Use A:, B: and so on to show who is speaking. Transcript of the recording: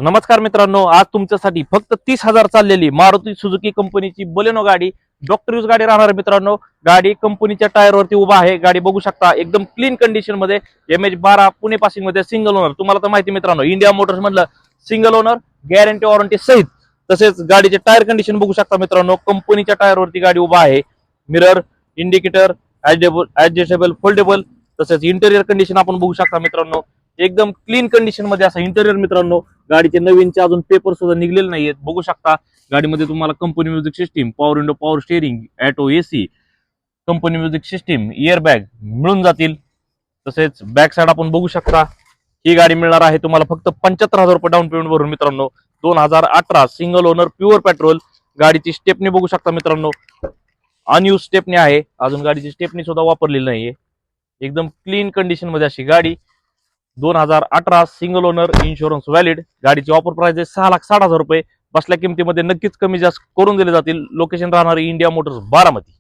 A: नमस्कार मित्रांनो, आज तुमच्यासाठी फक्त 30,000 चाललेली मारुती सुझुकी कंपनीची बलेनो गाडी डॉक्टर यूज गाडी राहणार मित्रांनो। गाडी कंपनीच्या टायरवरती उभा आहे। गाडी बघू शकता एकदम क्लीन कंडिशन मध्ये MH12 पुणे पासिंग मध्ये सिंगल ओनर। तुम्हाला तर माहिती मित्रांनो, इंडिया मोटर्स मधलं सिंगल ओनर गॅरंटी वॉरंटी सहित। तसेच गाडीचे टायर कंडिशन बघू शकता मित्रांनो, कंपनीच्या टायरवरती गाडी उभा आहे। मिरर, इंडिकेटर, ऍडजस्टेबल फोल्डेबल, तसेच इंटेरियर कंडिशन आपण बघू शकता मित्रांनो, एकदम क्लीन कंडिशन मध्ये असं इंटेरियर मित्रांनो। गाडीचे नवीनचे अजून पेपर सुद्धा निघलेले नाहीयेत। बघू शकता गाडीमध्ये तुम्हाला company music system, power window, power steering, auto AC, company music system, year bag मिळून जातील। तसेच बॅक साइड आपण बघू शकता, ही गाडी मिळणार आहे तुम्हाला फक्त 75,000 रुपये डाऊन पेमेंट भरून मित्रांनो। 2018 सिंगल ओनर प्युअर पेट्रोल। गाडीची स्टेपनी बघू शकता मित्रांनो, अनयूज स्टेपनी आहे, अजून गाडीची स्टेपनी सुद्धा वापरलेली नाहीये। एकदम क्लीन कंडिशन मध्ये अशी गाडी 2018 सिंगल ओनर, इन्शुरन्स व्हॅलिड। गाडीची ऑफर प्राइस आहे 6,60,000 रुपये। बसल्या किमतीमध्ये नक्कीच कमी जास्त करून दिले जातील। लोकेशन राहणार इंडिया मोटर्स बारामती।